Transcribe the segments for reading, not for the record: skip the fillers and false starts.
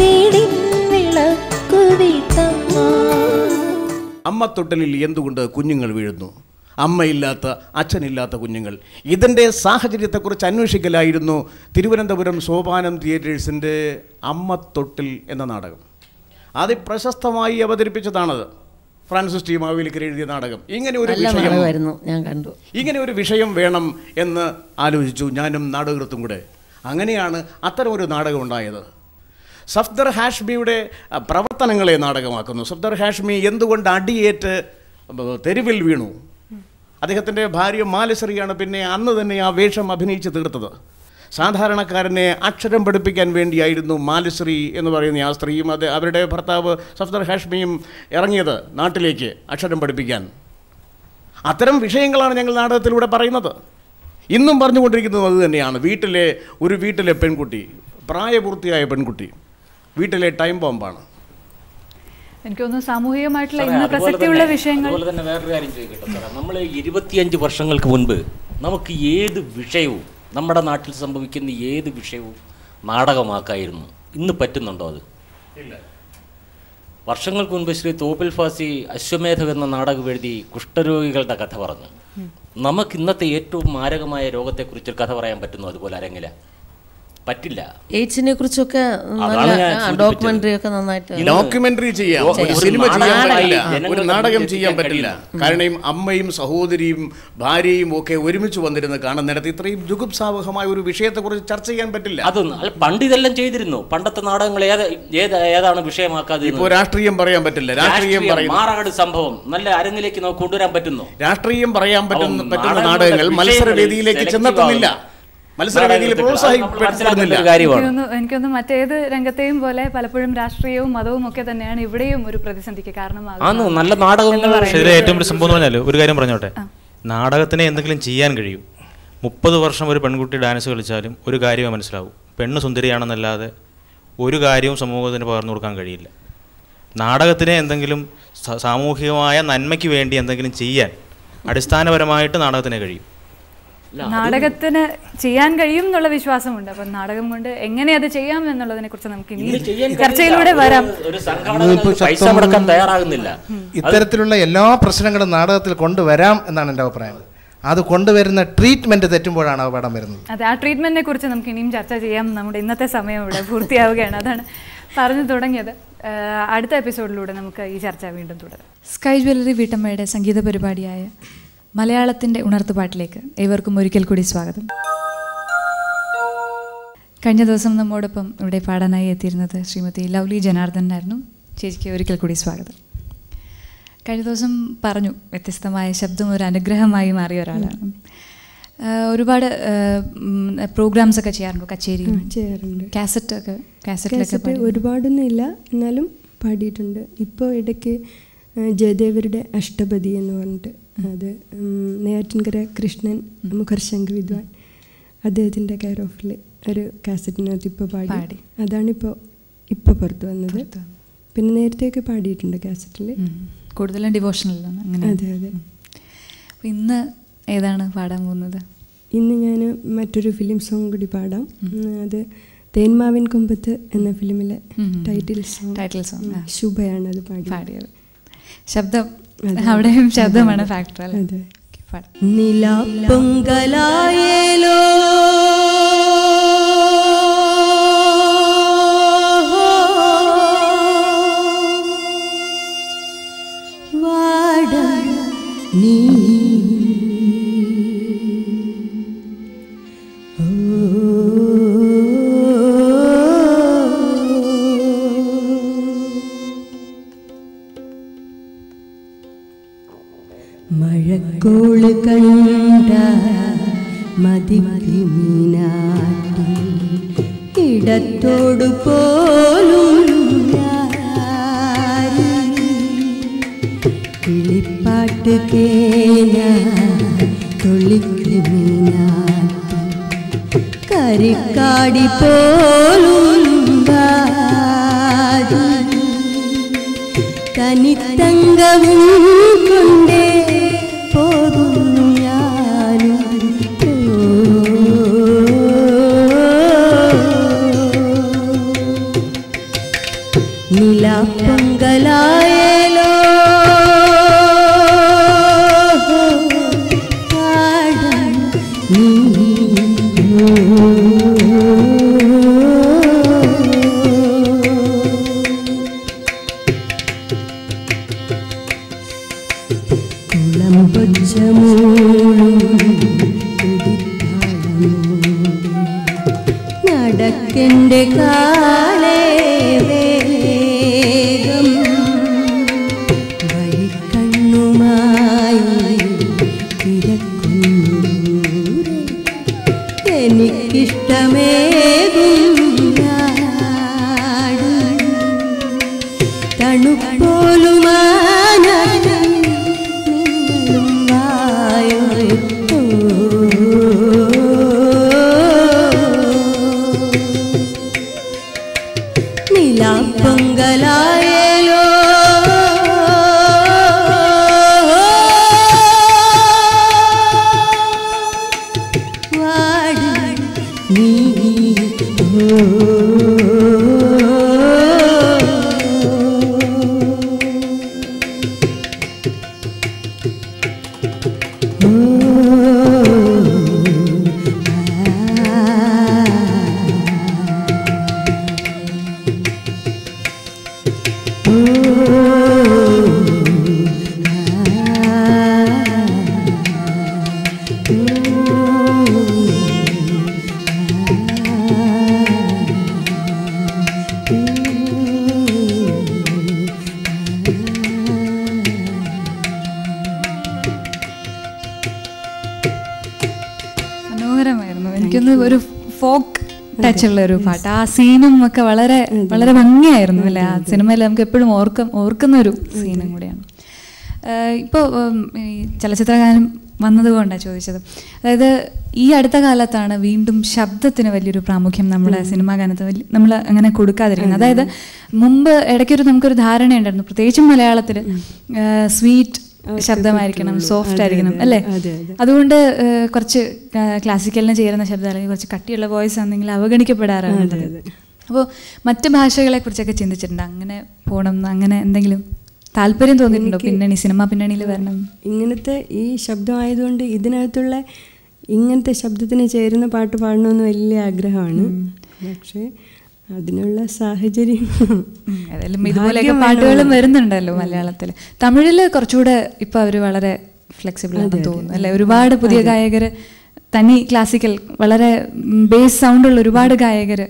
വീടിൻ വിളക്കു വീട്ടമ്മ. അമ്മത്തൊട്ടിലിൽ എന്തുകൊണ്ട് കുഞ്ഞുങ്ങൾ വീഴുന്നു? അമ്മയില്ലാത്ത അച്ഛനില്ലാത്ത കുഞ്ഞുങ്ങൾ. ഇതിൻ്റെ സാഹചര്യത്തെക്കുറിച്ച് അന്വേഷിക്കലായിരുന്നു തിരുവനന്തപുരം സോപാനം തിയേറ്റേഴ്സിൻ്റെ അമ്മത്തൊട്ടിൽ എന്ന നാടകം. അതിപ്രശസ്തമായി അവതരിപ്പിച്ചതാണത്. ഫ്രാൻസിസ് ടി മാവേലിക്കർ എഴുതിയ നാടകം. ഇങ്ങനെ ഒരു വിഷയം വേണം എന്ന് ആലോചിച്ചു ഞാനും നാടകൃത്തും കൂടെ. അങ്ങനെയാണ് അത്തരം ഒരു നാടകം ഉണ്ടായത്. സഫ്ദർ ഹാഷ്മിയുടെ പ്രവർത്തനങ്ങളെ നാടകമാക്കുന്നു. സഫ്ദർ ഹാഷ്മി എന്തുകൊണ്ട് അടിയേറ്റ് തെരുവിൽ വീണു? അദ്ദേഹത്തിൻ്റെ ഭാര്യ മാലശ്രീയാണ് പിന്നെ അന്ന് തന്നെ ആ വേഷം അഭിനയിച്ച് തീർത്തത്. സാധാരണക്കാരനെ അക്ഷരം പഠിപ്പിക്കാൻ വേണ്ടിയായിരുന്നു മാലശ്രീ എന്ന് പറയുന്ന ആ സ്ത്രീയും അവരുടെ ഭർത്താവ് സഫ്ദർ ഹാഷ്മിയും ഇറങ്ങിയത് നാട്ടിലേക്ക് അക്ഷരം പഠിപ്പിക്കാൻ. അത്തരം വിഷയങ്ങളാണ് ഞങ്ങൾ നാടകത്തിലൂടെ പറയുന്നത്. ഇന്നും പറഞ്ഞുകൊണ്ടിരിക്കുന്നത് അത് തന്നെയാണ്. വീട്ടിലെ പെൺകുട്ടി, പ്രായപൂർത്തിയായ പെൺകുട്ടി, വീട്ടിലെ ടൈം ബോംബാണ്. എനിക്ക് തോന്നുന്നു സാമൂഹികമായിട്ടുള്ള ഇന്ന് പ്രസക്തിയുള്ള വിഷയങ്ങൾ. അതുപോലെ തന്നെ വേറൊരു കാര്യം ചോദിക്കട്ടെ സാറേ, നമ്മൾ 25 വർഷങ്ങൾക്ക് മുൻപ് നമുക്ക് ഏത് വിഷയവും, നമ്മുടെ നാട്ടിൽ സംഭവിക്കുന്ന ഏത് വിഷയവും നാടകമാക്കായിരുന്നു. ഇന്ന് പറ്റുന്നുണ്ടോ അത്? ഇല്ല. വർഷങ്ങൾക്ക് മുൻപ് ശ്രീ തോപ്പിൽ ഫാസി അശ്വമേധം എന്ന നാടകം എഴുതി കുഷ്ഠരോഗികളുടെ കഥ പറഞ്ഞു. നമുക്ക് ഇന്നത്തെ ഏറ്റവും മാരകമായ രോഗത്തെക്കുറിച്ചൊരു കഥ പറയാൻ പറ്റുന്നു അതുപോലെ അരങ്ങില? പറ്റില്ല. എയ്ഡ്സിനെ കുറിച്ചൊക്കെ ഡോക്യുമെന്ററി ചെയ്യാം, സിനിമ ചെയ്യാൻ പറ്റില്ല, ഒരു നാടകം ചെയ്യാൻ പറ്റില്ല. കാരണം അമ്മയും സഹോദരിയും ഭാര്യയും ഒക്കെ ഒരുമിച്ച് വന്നിരുന്ന് കാണുന്നിടത്ത് ഇത്രയും ജുഗുപ്സാവഹമായ ഒരു വിഷയത്തെക്കുറിച്ച് ചർച്ച ചെയ്യാൻ പറ്റില്ല. അതൊന്നും പണ്ട് ഇതെല്ലാം ചെയ്തിരുന്നു. പണ്ടത്തെ നാടകങ്ങൾ ഏതാണ് വിഷയമാക്കാതെ? ഇപ്പോൾ രാഷ്ട്രീയം പറയാൻ പറ്റില്ല. രാഷ്ട്രീയം മാറാട് സംഭവം നല്ല അരങ്ങിലേക്ക് നമുക്ക് കൊണ്ടുവരാൻ പറ്റുന്നു. രാഷ്ട്രീയം പറയാൻ പറ്റുന്ന നാടകങ്ങൾ മത്സരവേദിയിലേക്ക് ചെന്നെത്തുന്നില്ല. എനിക്കൊന്നും മറ്റേത് രംഗത്തെയും പോലെ പലപ്പോഴും രാഷ്ട്രീയവും മതവും ഒക്കെ തന്നെയാണ് ഇവിടെയും ഒരു പ്രതിസന്ധിക്ക് കാരണമാകുന്നത്. നല്ല നാടകങ്ങൾ ഏറ്റവും ഒരു സംഭവം പറഞ്ഞാൽ ഒരു കാര്യം പറഞ്ഞോട്ടെ, നാടകത്തിനെ എന്തെങ്കിലും ചെയ്യാൻ കഴിയും. 30 വർഷം ഒരു പെൺകുട്ടി ഡാൻസ് കളിച്ചാലും ഒരു കാര്യം മനസ്സിലാവും, പെണ്ണ് സുന്ദരിയാണെന്നല്ലാതെ ഒരു കാര്യവും സമൂഹത്തിന് പകർന്നു കൊടുക്കാൻ കഴിയില്ല. നാടകത്തിനെ എന്തെങ്കിലും സാമൂഹികമായ നന്മയ്ക്ക് വേണ്ടി എന്തെങ്കിലും ചെയ്യാൻ അടിസ്ഥാനപരമായിട്ട് നാടകത്തിനെ കഴിയും. നാടകത്തിന് ചെയ്യാൻ കഴിയും എന്നുള്ള വിശ്വാസമുണ്ട്. അപ്പം നാടകം കൊണ്ട് എങ്ങനെ അത് ചെയ്യാം എന്നുള്ളതിനെ കുറിച്ച് നമുക്ക് ചർച്ചയിലൂടെ വരാം. ഇത്തരത്തിലുള്ള എല്ലാ പ്രശ്നങ്ങളും നാടകത്തിൽ കൊണ്ടുവരാം എന്നാണ് എൻ്റെ അഭിപ്രായം. അത് കൊണ്ടുവരുന്ന ട്രീറ്റ്മെന്റ് തെറ്റുമ്പോഴാണ് അപകടം വരുന്നത്. അതെ, ആ ട്രീറ്റ്മെന്റിനെ കുറിച്ച് നമുക്ക് ഇനിയും ചർച്ച ചെയ്യാം. നമ്മുടെ ഇന്നത്തെ സമയം ഇവിടെ പൂർത്തിയാവുകയാണ്. അതാണ് പറഞ്ഞു തുടങ്ങിയത്. അടുത്ത എപ്പിസോഡിലൂടെ നമുക്ക് ഈ ചർച്ച വീണ്ടും തുടരാം. സ്കൈ ജ്വല്ലറി വീട്ടമ്മയുടെ സംഗീത പരിപാടിയായ മലയാളത്തിൻ്റെ ഉണർത്തുപാട്ടിലേക്ക് ഏവർക്കും ഒരിക്കൽ കൂടി സ്വാഗതം. കഴിഞ്ഞ ദിവസം നമ്മോടൊപ്പം ഇവിടെ പാടാനായി എത്തിയിരുന്നത് ശ്രീമതി ലവ്ലി ജനാർദ്ദനായിരുന്നു. ചേച്ചിക്ക് ഒരിക്കൽ കൂടി സ്വാഗതം. കഴിഞ്ഞ ദിവസം പറഞ്ഞു വ്യത്യസ്തമായ ശബ്ദം ഒരു അനുഗ്രഹമായി മാറിയ ഒരാളാണ്. ഒരുപാട് പ്രോഗ്രാംസ് ഒക്കെ ചെയ്യാറുണ്ടോ? കച്ചേരി ചെയ്യാറുണ്ട്. കാസറ്റിലൊക്കെ ഒരുപാടൊന്നും ഇല്ല, എന്നാലും പാടിയിട്ടുണ്ട്. ഇപ്പോൾ ഇടയ്ക്ക് ജയദേവരുടെ അഷ്ടപതി എന്ന് പറഞ്ഞിട്ട്, അത് നെയ്യാറ്റിൻകര കൃഷ്ണൻ മുഖർശങ്ക് വിദ്വാൻ അദ്ദേഹത്തിൻ്റെ കെയർ ഓഫിൽ ഒരു കാസറ്റിനകത്ത് ഇപ്പോൾ പാടി. അതാണിപ്പോൾ പുറത്ത് വന്നത്. പിന്നെ നേരത്തെയൊക്കെ പാടിയിട്ടുണ്ട് കാസറ്റിൽ, കൂടുതലും ഡിവോഷണലാണ്. അങ്ങനെ. അതെ അതെ. അപ്പോൾ ഇന്ന് ഏതാണ് പാടാൻ പോകുന്നത്? ഇന്ന് ഞാൻ മറ്റൊരു ഫിലിം സോങ് കൂടി പാടാം. അത് തേന്മാവിൻ കൊമ്പത്ത് എന്ന ഫിലിമിലെ ടൈറ്റിൽ സോങ് ശുഭയാണ് അത് പാടിയത്. ശബ്ദം അവിടെയും ശബ്ദമാണ് ഫാക്ടർ അല്ലേ? അതെ. നിലാപ്പൊങ്കലായേലോ വാട നീ മഴക്കോള് കണ്ട മതിമീനാട്ടി ഇടത്തോടു പോലും കിളിപ്പാട്ട് കേന തൊളിക്ക് മീനാട്ടി കരിക്കാടി പോലും തനിത്തങ്കവും കൊണ്ടേ പോകുന്നു ഞാനും. നിലാപ്പൊങ്കലായേലോ പാടാൻ നീ കുളം പൊച്ചമൂളും നടക്കൻ്റെ കാലേ വേഗം വഴിക്കണ്ണുമായി തിരക്കുന്നു എനിക്കിഷ്ടമേകും നാട് തണുപ്പോലുമാന നിങ്ങളും വായോ നിലാപ്പൊങ്കലായേലോ വാടി നീ മനോഹരമായിരുന്നു. എനിക്കൊന്ന് ഒരു ഫോക്ക് ടച്ച് ഉള്ള ഒരു പാട്ട്. ആ സീനും ഒക്കെ വളരെ വളരെ ഭംഗിയായിരുന്നു അല്ലേ? ആ സിനിമയിൽ നമുക്ക് എപ്പോഴും ഓർക്കുന്ന ഒരു സീനും കൂടിയാണ്. ഇപ്പോൾ ഈ ചലച്ചിത്രഗാനം വന്നതുകൊണ്ടാണ് ചോദിച്ചത്. അതായത് ഈ അടുത്ത കാലത്താണ് വീണ്ടും ശബ്ദത്തിന് വലിയൊരു പ്രാമുഖ്യം നമ്മുടെ സിനിമാ ഗാനത്തിൽ നമ്മൾ അങ്ങനെ കൊടുക്കാതിരിക്കുന്നത്. അതായത് മുമ്പ് ഇടയ്ക്കൊരു നമുക്കൊരു ധാരണയുണ്ടായിരുന്നു, പ്രത്യേകിച്ചും മലയാളത്തിൽ സ്വീറ്റ് ശബ്ദമായിരിക്കണം, സോഫ്റ്റ് ആയിരിക്കണം അല്ലേ? അതുകൊണ്ട് കുറച്ച് ക്ലാസിക്കലിന് ചേരുന്ന ശബ്ദം അല്ലെങ്കിൽ കുറച്ച് കട്ടിയുള്ള വോയിസ് ആണെങ്കിൽ അവഗണിക്കപ്പെടാറുണ്ട്. അപ്പോൾ മറ്റ് ഭാഷകളെ കുറിച്ചൊക്കെ ചിന്തിച്ചിട്ടുണ്ട്, അങ്ങനെ പോകണം എന്ന് അങ്ങനെ എന്തെങ്കിലും താല്പര്യം തോന്നിയിട്ടുണ്ടോ? പിന്നണി സിനിമ പിന്നണിയിൽ വരണം ഇങ്ങനത്തെ ഈ ശബ്ദമായതുകൊണ്ട് ഇതിനകത്തുള്ള ഇങ്ങനത്തെ ശബ്ദത്തിന് ചേരുന്ന പാട്ട് പാടണമെന്ന് വലിയ ആഗ്രഹമാണ്. പക്ഷേ അതിനുള്ള സാഹചര്യം ഏതായാലും ഇതുപോലെയൊക്കെ പാട്ടുകളും വരുന്നുണ്ടല്ലോ മലയാളത്തിൽ. തമിഴിൽ കുറച്ചുകൂടെ ഇപ്പം അവർ വളരെ ഫ്ലെക്സിബിൾ ആണെന്ന് തോന്നുന്നു അല്ലേ? ഒരുപാട് പുതിയ ഗായകർ, തനി ക്ലാസിക്കൽ വളരെ ബേസ് സൗണ്ടുള്ള ഒരുപാട് ഗായകർ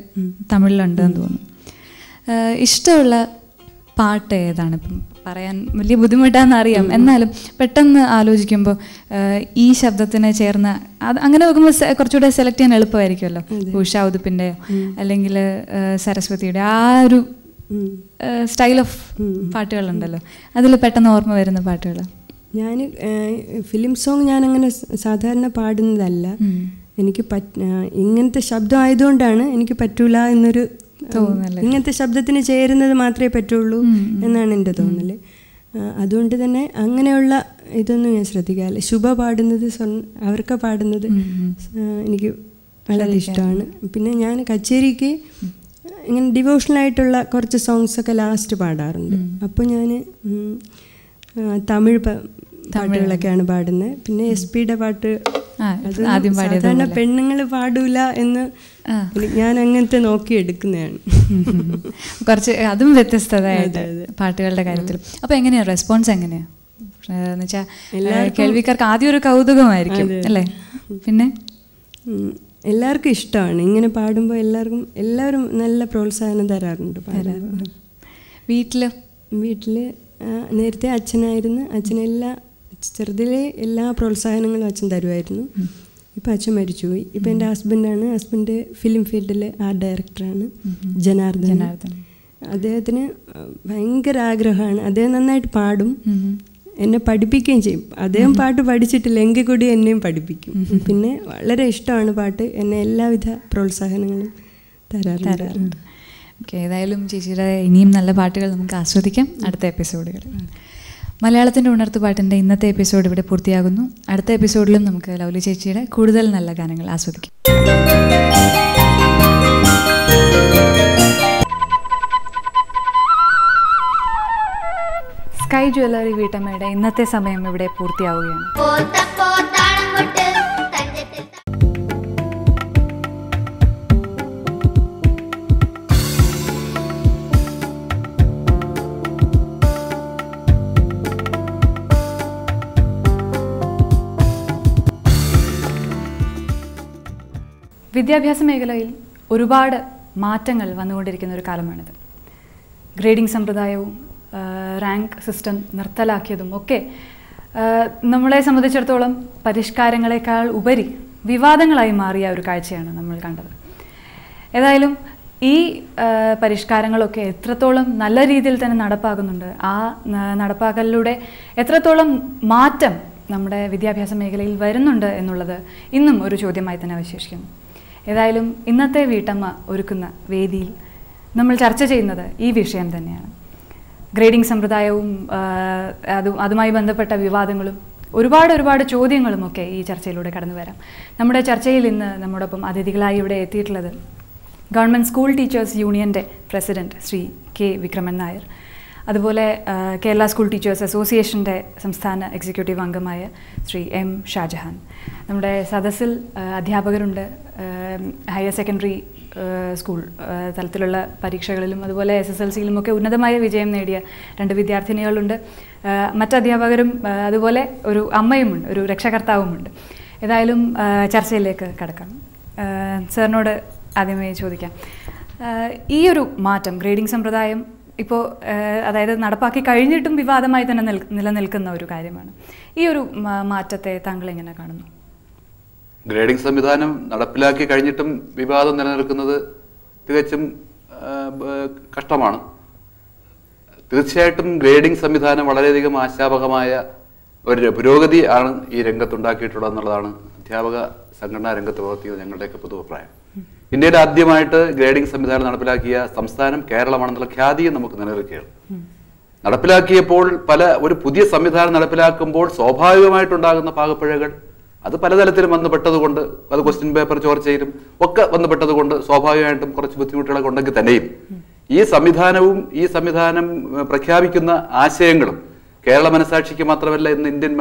തമിഴിലുണ്ടെന്ന് തോന്നുന്നു. ഇഷ്ടമുള്ള പാട്ട് ഏതാണ്? ഇപ്പം പറയാൻ വലിയ ബുദ്ധിമുട്ടാണെന്ന് അറിയാം, എന്നാലും പെട്ടെന്ന് ആലോചിക്കുമ്പോൾ ഈ ശബ്ദത്തിന് ചേർന്ന അത് അങ്ങനെ നോക്കുമ്പോൾ കുറച്ചുകൂടെ സെലക്ട് ചെയ്യാൻ എളുപ്പമായിരിക്കുമല്ലോ. ഉഷാ ഉദുപ്പിൻ്റെയോ അല്ലെങ്കിൽ സരസ്വതിയുടെ ആ ഒരു സ്റ്റൈൽ ഓഫ് പാട്ടുകളുണ്ടല്ലോ, അതിൽ പെട്ടെന്ന് ഓർമ്മ വരുന്ന പാട്ടുകൾ? ഞാൻ ഫിലിം സോങ് ഞാനങ്ങനെ സാധാരണ പാടുന്നതല്ല. എനിക്ക് ഇങ്ങനത്തെ ശബ്ദം ആയതുകൊണ്ടാണ് എനിക്ക് പറ്റൂല എന്നൊരു തോന്നല്. ഇങ്ങനത്തെ ശബ്ദത്തിന് ചേരുന്നത് മാത്രമേ പറ്റുള്ളൂ എന്നാണ് എൻ്റെ തോന്നല്. അതുകൊണ്ട് തന്നെ അങ്ങനെയുള്ള ഇതൊന്നും ഞാൻ ശ്രദ്ധിക്കാറില്ല. ശുഭ പാടുന്നത്, അവർക്ക് പാടുന്നത് എനിക്ക് വളരെ ഇഷ്ടമാണ്. പിന്നെ ഞാൻ കച്ചേരിക്ക് ഇങ്ങനെ ഡിവോഷണലായിട്ടുള്ള കുറച്ച് സോങ്സൊക്കെ ലാസ്റ്റ് പാടാറുണ്ട്. അപ്പോൾ ഞാൻ തമിഴ് പാട്ടുകളൊക്കെയാണ് പാടുന്നത്. പിന്നെ SP-യുടെ പാട്ട് അത് സാധാരണ പെണ്ണുങ്ങൾ പാടൂല എന്ന് ഞാൻ അങ്ങനത്തെ നോക്കി എടുക്കുന്നതാണ്. കുറച്ച് അതും വ്യത്യസ്തതയായിട്ട് പാട്ടുകളുടെ കാര്യത്തിൽ. അപ്പോൾ എങ്ങനെയാണ് റെസ്പോൺസ്? എങ്ങനെയാണ് എന്ന് വെച്ചാൽ കേൾവിക്കാർക്ക് ആദ്യം ഒരു കൗതുകമായിരിക്കും അല്ലേ? പിന്നെ എല്ലാവർക്കും ഇഷ്ടമാണ് ഇങ്ങനെ പാടുമ്പോൾ. എല്ലാവരും നല്ല പ്രോത്സാഹനം തരാറുണ്ട്. വീട്ടിൽ നേരത്തെ അച്ഛനായിരുന്നു. ചെറുതിലെ എല്ലാ പ്രോത്സാഹനങ്ങളും അച്ഛൻ തരുമായിരുന്നു. ഇപ്പം അച്ഛൻ മരിച്ചുപോയി. ഇപ്പം എൻ്റെ ഹസ്ബൻഡ് ഫിലിം ഫീൽഡിലെ ആർട്ട് ഡയറക്ടറാണ്, ജനാർദ്ദൻ. അദ്ദേഹത്തിന് ഭയങ്കര ആഗ്രഹമാണ്. അദ്ദേഹം നന്നായിട്ട് പാടും, എന്നെ പഠിപ്പിക്കുകയും ചെയ്യും. അദ്ദേഹം പാട്ട് പഠിച്ചിട്ടില്ല എങ്കിൽ കൂടി എന്നെയും പഠിപ്പിക്കും. പിന്നെ വളരെ ഇഷ്ടമാണ് പാട്ട്. എന്നെ എല്ലാവിധ പ്രോത്സാഹനങ്ങളും തരാറുണ്ട്. ഓക്കെ, ഏതായാലും ചേച്ചിയുടെ ഇനിയും നല്ല പാട്ടുകൾ നമുക്ക് ആസ്വദിക്കാം അടുത്ത എപ്പിസോഡുകൾ. മലയാളത്തിൻ്റെ ഉണർത്തുപാട്ടിൻ്റെ ഇന്നത്തെ എപ്പിസോഡ് ഇവിടെ പൂർത്തിയാകുന്നു. അടുത്ത എപ്പിസോഡിലും നമുക്ക് ലൗലി ചേച്ചിയുടെ കൂടുതൽ നല്ല ഗാനങ്ങൾ ആസ്വദിക്കാം. സ്കൈ ജ്വല്ലറി വീട്ടമ്മയുടെ ഇന്നത്തെ സമയം ഇവിടെ പൂർത്തിയാവുകയാണ്. വിദ്യാഭ്യാസ മേഖലയിൽ ഒരുപാട് മാറ്റങ്ങൾ വന്നുകൊണ്ടിരിക്കുന്ന ഒരു കാലമാണിത്. ഗ്രേഡിംഗ് സമ്പ്രദായവും റാങ്ക് സിസ്റ്റം നിർത്തലാക്കിയതും ഒക്കെ നമ്മളെ സംബന്ധിച്ചിടത്തോളം പരിഷ്കാരങ്ങളെക്കാൾ ഉപരി വിവാദങ്ങളായി മാറിയ ഒരു കാഴ്ചയാണ് നമ്മൾ കണ്ടത്. ഏതായാലും ഈ പരിഷ്കാരങ്ങളൊക്കെ എത്രത്തോളം നല്ല രീതിയിൽ തന്നെ നടപ്പാക്കുന്നുണ്ട്, ആ നടപ്പാക്കലിലൂടെ എത്രത്തോളം മാറ്റം നമ്മുടെ വിദ്യാഭ്യാസ മേഖലയിൽ വരുന്നുണ്ട് എന്നുള്ളത് ഇന്നും ഒരു ചോദ്യമായി തന്നെ അവശേഷിക്കുന്നു. ഏതായാലും ഇന്നത്തെ വീട്ടമ്മ ഒരുക്കുന്ന വേദിയിൽ നമ്മൾ ചർച്ച ചെയ്യുന്നത് ഈ വിഷയം തന്നെയാണ്. ഗ്രേഡിംഗ് സമ്പ്രദായവും അതുമായി ബന്ധപ്പെട്ട വിവാദങ്ങളും ഒരുപാട് ചോദ്യങ്ങളുമൊക്കെ ഈ ചർച്ചയിലൂടെ കടന്നു വരാം. നമ്മുടെ ചർച്ചയിൽ ഇന്ന് നമ്മോടൊപ്പം അതിഥികളായി ഇവിടെ എത്തിയിട്ടുള്ളത് ഗവൺമെൻറ് സ്കൂൾ ടീച്ചേഴ്സ് യൂണിയൻ്റെ പ്രസിഡന്റ് ശ്രീ കെ വിക്രമൻ നായർ, അതുപോലെ കേരള സ്കൂൾ ടീച്ചേഴ്സ് അസോസിയേഷൻ്റെ സംസ്ഥാന എക്സിക്യൂട്ടീവ് അംഗമായ ശ്രീ എം ഷാജഹാൻ. നമ്മുടെ സദസ്സിൽ അധ്യാപകരുണ്ട്, ഹയർ സെക്കൻഡറി സ്കൂൾ തലത്തിലുള്ള പരീക്ഷകളിലും അതുപോലെ SSLCയിലുമൊക്കെ ഉന്നതമായ വിജയം നേടിയ 2 വിദ്യാർത്ഥിനികളുണ്ട്, മറ്റധ്യാപകരും അതുപോലെ ഒരു അമ്മയുമുണ്ട്, ഒരു രക്ഷകർത്താവുമുണ്ട്. ഏതായാലും ചർച്ചയിലേക്ക് കടക്കാം. സാറിനോട് ആദ്യമായി ചോദിക്കാം, ഈ ഒരു മാറ്റം ഗ്രേഡിംഗ് സമ്പ്രദായം ഇപ്പോൾ അതായത് നടപ്പാക്കി കഴിഞ്ഞിട്ടും വിവാദമായി തന്നെ നിലനിൽക്കുന്ന ഒരു കാര്യമാണ്. ഈ ഒരു മാറ്റത്തെ താങ്കൾ എങ്ങനെ കാണുന്നു? ഗ്രേഡിംഗ് സംവിധാനം നടപ്പിലാക്കി കഴിഞ്ഞിട്ടും വിവാദം നിലനിൽക്കുന്നത് തികച്ചും കഷ്ടമാണ്. തീർച്ചയായിട്ടും ഗ്രേഡിംഗ് സംവിധാനം വളരെയധികം ആശാവഹമായ ഒരു പുരോഗതി ആണ് ഈ രംഗത്തുണ്ടാക്കിയിട്ടുള്ളത് എന്നുള്ളതാണ് അധ്യാപക സംഘടനാ രംഗത്ത് പ്രവർത്തിക്കുന്ന ഞങ്ങളുടെയൊക്കെ പൊതു അഭിപ്രായം. ഇന്ത്യയിൽ ആദ്യമായിട്ട് ഗ്രേഡിംഗ് സംവിധാനം നടപ്പിലാക്കിയ സംസ്ഥാനം കേരളമാണെന്നുള്ള ഖ്യാതിയും നമുക്ക് നിലനിൽക്കുകയാണ്. നടപ്പിലാക്കിയപ്പോൾ ഒരു പുതിയ സംവിധാനം നടപ്പിലാക്കുമ്പോൾ സ്വാഭാവികമായിട്ടുണ്ടാകുന്ന പാകപ്പിഴകൾ അത് പലതരത്തിലും വന്നുപെട്ടതുകൊണ്ട്, അത് ക്വസ്റ്റ്യൻ പേപ്പർ ചോർച്ചയിലും ഒക്കെ വന്നുപെട്ടതുകൊണ്ട് സ്വാഭാവികമായിട്ടും കുറച്ച് ബുദ്ധിമുട്ടുകളൊക്കെ ഉണ്ടെങ്കിൽ തന്നെയും ഈ സംവിധാനം പ്രഖ്യാപിക്കുന്ന ആശയങ്ങളും കേരള മനസാക്ഷിക്ക് മാത്രമല്ല ഇന്ന് ഇന്ത്യൻ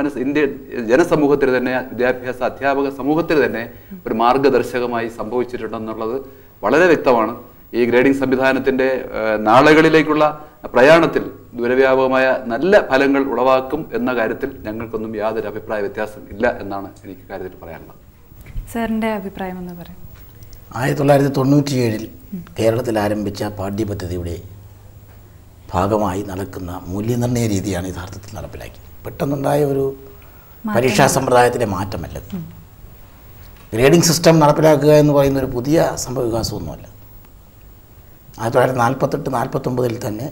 ജനസമൂഹത്തിന് തന്നെ, വിദ്യാഭ്യാസ അധ്യാപക സമൂഹത്തിന് തന്നെ ഒരു മാർഗദർശകമായി സംഭവിച്ചിട്ടുണ്ടെന്നുള്ളത് വളരെ വ്യക്തമാണ്. ഈ ഗ്രേഡിംഗ് സംവിധാനത്തിന്റെ നാളുകളിലേക്കുള്ള പ്രയാണത്തിൽ ദൂരവ്യാപകമായ നല്ല ഫലങ്ങൾ ഉളവാക്കും എന്ന കാര്യത്തിൽ ഞങ്ങൾക്കൊന്നും യാതൊരു അഭിപ്രായ വ്യത്യാസം ഇല്ല എന്നാണ് എനിക്ക് കാര്യത്തിൽ പറയാനുള്ളത്. സാറിൻ്റെ അഭിപ്രായം എന്ന് പറയാം. 1997 കേരളത്തിൽ ആരംഭിച്ച പാഠ്യപദ്ധതിയുടെ ഭാഗമായി നടക്കുന്ന മൂല്യനിർണ്ണയ രീതിയാണ് യഥാർത്ഥത്തിൽ നടപ്പിലാക്കിയത്. പെട്ടെന്നുണ്ടായ ഒരു പരീക്ഷാ സമ്പ്രദായത്തിലെ മാറ്റമല്ല. ഗ്രേഡിംഗ് സിസ്റ്റം നടപ്പിലാക്കുക എന്ന് പറയുന്ന ഒരു പുതിയ സംഭവവികാസമൊന്നുമല്ല. 1948-49 തന്നെ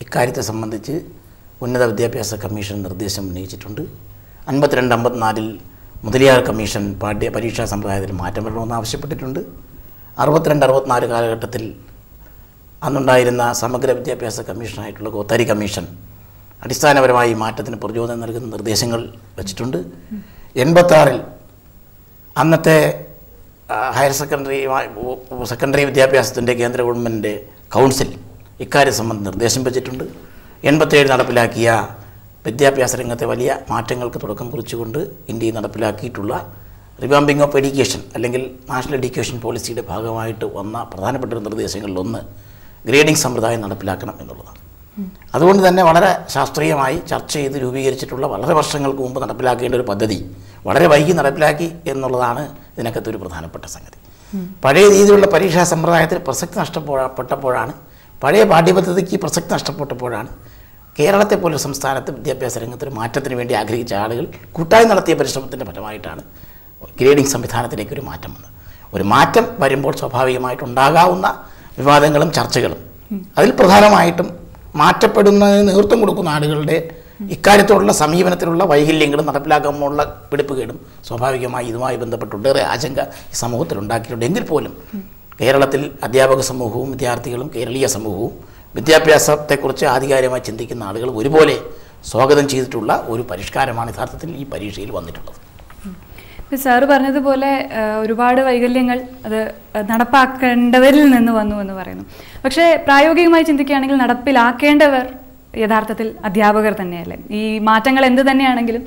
ഇക്കാര്യത്തെ സംബന്ധിച്ച് ഉന്നത വിദ്യാഭ്യാസ കമ്മീഷൻ നിർദ്ദേശം ഉന്നയിച്ചിട്ടുണ്ട്. 52-54 മുതലിയാർ കമ്മീഷൻ പരീക്ഷാ സമ്പ്രദായത്തിൽ മാറ്റം വരണമെന്ന് ആവശ്യപ്പെട്ടിട്ടുണ്ട്. 62-64 കാലഘട്ടത്തിൽ അന്നുണ്ടായിരുന്ന സമഗ്ര വിദ്യാഭ്യാസ കമ്മീഷനായിട്ടുള്ള കോത്താരി കമ്മീഷൻ അടിസ്ഥാനപരമായി മാറ്റത്തിന് പ്രചോദനം നൽകുന്ന നിർദ്ദേശങ്ങൾ വച്ചിട്ടുണ്ട്. 86 അന്നത്തെ ഹയർ സെക്കൻഡറി വിദ്യാഭ്യാസത്തിൻ്റെ കേന്ദ്ര ഗവൺമെൻറ്റിൻ്റെ കൗൺസിൽ ഇക്കാര്യം സംബന്ധിച്ച് നിർദ്ദേശം വച്ചിട്ടുണ്ട്. 87 നടപ്പിലാക്കിയ വിദ്യാഭ്യാസ രംഗത്തെ വലിയ മാറ്റങ്ങൾക്ക് തുടക്കം കുറിച്ചുകൊണ്ട് ഇന്ത്യയിൽ നടപ്പിലാക്കിയിട്ടുള്ള റിവാമ്പിംഗ് ഓഫ് എഡ്യൂക്കേഷൻ അല്ലെങ്കിൽ നാഷണൽ എഡ്യൂക്കേഷൻ പോളിസിയുടെ ഭാഗമായിട്ട് വന്ന പ്രധാനപ്പെട്ട നിർദ്ദേശങ്ങളിലൊന്ന് ഗ്രേഡിംഗ് സമ്പ്രദായം നടപ്പിലാക്കണം എന്നുള്ളതാണ്. അതുകൊണ്ട് തന്നെ വളരെ ശാസ്ത്രീയമായി ചർച്ച ചെയ്ത് രൂപീകരിച്ചിട്ടുള്ള വളരെ വർഷങ്ങൾക്ക് മുമ്പ് നടപ്പിലാക്കേണ്ട ഒരു പദ്ധതി വളരെ വൈകി നടപ്പിലാക്കി എന്നുള്ളതാണ് ഇതിനകത്ത് ഒരു പ്രധാനപ്പെട്ട സംഗതി. പഴയ രീതിയിലുള്ള പരീക്ഷാ സമ്പ്രദായത്തിൽ പ്രസക്തി നഷ്ടപ്പെട്ടപ്പോഴാണ്, പഴയ പാഠ്യപദ്ധതിക്ക് പ്രസക്തി നഷ്ടപ്പെട്ടപ്പോഴാണ് കേരളത്തെ പോലെ സംസ്ഥാനത്ത് വിദ്യാഭ്യാസ രംഗത്തൊരു മാറ്റത്തിന് വേണ്ടി ആഗ്രഹിച്ച ആളുകൾ കൂട്ടായി നടത്തിയ പരിശ്രമത്തിൻ്റെ ഫലമായിട്ടാണ് ഗ്രേഡിംഗ് സംവിധാനത്തിലേക്ക് ഒരു മാറ്റം വന്നത്. ഒരു മാറ്റം വരുമ്പോൾ സ്വാഭാവികമായിട്ടുണ്ടാകാവുന്ന വിവാദങ്ങളും ചർച്ചകളും, അതിൽ പ്രധാനമായിട്ടും മാറ്റപ്പെടുന്നതിന് നേതൃത്വം കൊടുക്കുന്ന ആളുകളുടെ ഇക്കാര്യത്തോടുള്ള സമീപനത്തിലുള്ള വൈകല്യങ്ങളും നടപ്പിലാക്കുമ്പോഴുള്ള പിടിപ്പുകേടും സ്വാഭാവികമായി ഇതുമായി ബന്ധപ്പെട്ടൊട്ടേറെ ആശങ്ക ഈ സമൂഹത്തിൽ ഉണ്ടാക്കിയിട്ടുണ്ട്. എങ്കിൽ പോലും കേരളത്തിൽ അധ്യാപക സമൂഹവും വിദ്യാർത്ഥികളും കേരളീയ സമൂഹവും വിദ്യാഭ്യാസത്തെക്കുറിച്ച് ആധികാരികമായി ചിന്തിക്കുന്ന ആളുകൾ ഒരുപോലെ സ്വാഗതം ചെയ്തിട്ടുള്ള ഒരു പരിഷ്കാരമാണ് യഥാർത്ഥത്തിൽ ഈ പരീക്ഷയിൽ വന്നിട്ടുള്ളത്. സാറ് പറഞ്ഞതുപോലെ ഒരുപാട് വൈകല്യങ്ങൾ അത് നടപ്പാക്കേണ്ടവരിൽ നിന്ന് വന്നു എന്ന് പറയുന്നു. പക്ഷേ പ്രായോഗികമായി ചിന്തിക്കുകയാണെങ്കിൽ നടപ്പിലാക്കേണ്ടവർ യഥാർത്ഥത്തിൽ അധ്യാപകർ തന്നെയല്ലേ? ഈ മാറ്റങ്ങൾ എന്ത് തന്നെയാണെങ്കിലും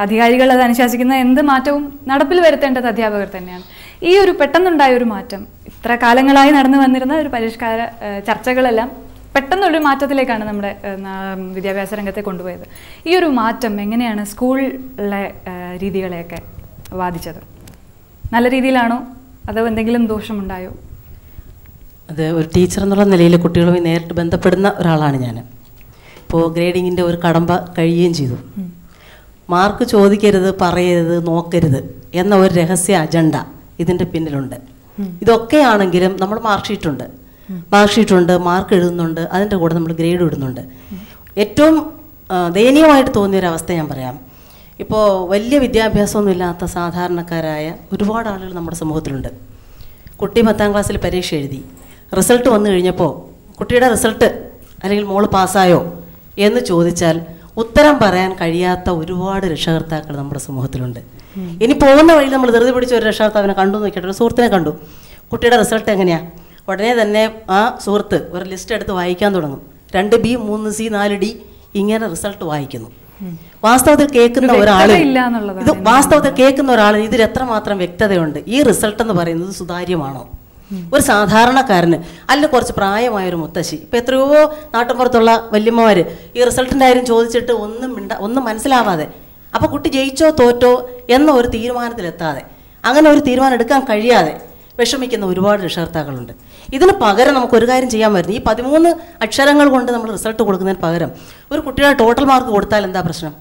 അധികാരികൾ അത് അനുശാസിക്കുന്ന എന്ത് മാറ്റവും നടപ്പിൽ വരുത്തേണ്ടത് അധ്യാപകർ തന്നെയാണ്. ഈ ഒരു പെട്ടെന്നുണ്ടായ ഒരു മാറ്റം, ഇത്ര കാലങ്ങളായി നടന്നു വന്നിരുന്ന ഒരു പരിഷ്കാര ചർച്ചകളെല്ലാം പെട്ടെന്നൊരു മാറ്റത്തിലേക്കാണ് നമ്മുടെ വിദ്യാഭ്യാസ രംഗത്തെ കൊണ്ടുപോയത്. ഈ ഒരു മാറ്റം എങ്ങനെയാണ് സ്കൂളിലെ രീതികളെയൊക്കെ ബാധിച്ചത്? നല്ല രീതിയിലാണോ അതോ എന്തെങ്കിലും ദോഷമുണ്ടായോ? അത് ഒരു ടീച്ചർ എന്നുള്ള നിലയിൽ കുട്ടികളുമായി നേരിട്ട് ബന്ധപ്പെടുന്ന ഒരാളാണ് ഞാൻ. ഇപ്പോൾ ഗ്രേഡിങ്ങിൻ്റെ ഒരു കടമ്പ കഴിയുകയും ചെയ്തു. മാർക്ക് ചോദിക്കരുത്, പറയരുത്, നോക്കരുത് എന്ന ഒരു രഹസ്യ അജണ്ട ഇതിൻ്റെ പിന്നിലുണ്ട്. ഇതൊക്കെയാണെങ്കിലും നമ്മൾ മാർക്ക് ഷീറ്റുണ്ട്, മാർക്ക് എഴുതുന്നുണ്ട്, അതിൻ്റെ കൂടെ നമ്മൾ ഗ്രേഡ് ഇടുന്നുണ്ട്. ഏറ്റവും ദയനീയമായിട്ട് തോന്നിയൊരവസ്ഥ ഞാൻ പറയാം. ഇപ്പോൾ വലിയ വിദ്യാഭ്യാസമൊന്നും ഇല്ലാത്ത സാധാരണക്കാരായ ഒരുപാട് ആളുകൾ നമ്മുടെ സമൂഹത്തിലുണ്ട്. കുട്ടി 10ാം ക്ലാസ്സിൽ പരീക്ഷ എഴുതി, റിസൾട്ട് വന്നു കഴിഞ്ഞപ്പോൾ കുട്ടിയുടെ റിസൾട്ട് അല്ലെങ്കിൽ മോള് പാസ്സായോ എന്ന് ചോദിച്ചാൽ ഉത്തരം പറയാൻ കഴിയാത്ത ഒരുപാട് രക്ഷകർത്താക്കൾ നമ്മുടെ സമൂഹത്തിലുണ്ട്. ഇനി പോകുന്ന വഴിയിൽ നമ്മൾ ധൃതി പിടിച്ച ഒരു രക്ഷകർത്താവിനെ കണ്ടു നോക്കിയിട്ട്, ഒരു സുഹൃത്തിനെ കണ്ടു, കുട്ടിയുടെ റിസൾട്ട് എങ്ങനെയാണ്, ഉടനെ തന്നെ ആ സുഹൃത്ത് ഒരു ലിസ്റ്റ് എടുത്ത് വായിക്കാൻ തുടങ്ങും. 2B 3C 4D ഇങ്ങനെ റിസൾട്ട് വായിക്കുന്നു. വാസ്തവത്തിൽ കേൾക്കുന്ന ഒരാളിന് ഇതിൽ എത്രമാത്രം വ്യക്തതയുണ്ട്? ഈ റിസൾട്ട് എന്ന് പറയുന്നത് സുതാര്യമാണോ? ഒരു സാധാരണക്കാരന്, അല്ല കുറച്ച് പ്രായമായൊരു മുത്തശ്ശി, ഇപ്പം എത്രയോ നാട്ടിൻപുറത്തുള്ള വല്യമ്മമാർ ഈ റിസൾട്ടിൻ്റെ കാര്യം ചോദിച്ചിട്ട് ഒന്നും മനസ്സിലാവാതെ, അപ്പോൾ കുട്ടി ജയിച്ചോ തോറ്റോ എന്ന ഒരു തീരുമാനത്തിലെത്താതെ, അങ്ങനെ ഒരു തീരുമാനം എടുക്കാൻ കഴിയാതെ വിഷമിക്കുന്ന ഒരുപാട് രക്ഷകർത്താക്കളുണ്ട്. ഇതിന് പകരം നമുക്കൊരു കാര്യം ചെയ്യാമായിരുന്നു. ഈ 13 അക്ഷരങ്ങൾ കൊണ്ട് നമ്മൾ റിസൾട്ട് കൊടുക്കുന്നതിന് പകരം ഒരു കുട്ടിയുടെ ടോട്ടൽ മാർക്ക് കൊടുത്താൽ എന്താ പ്രശ്നം?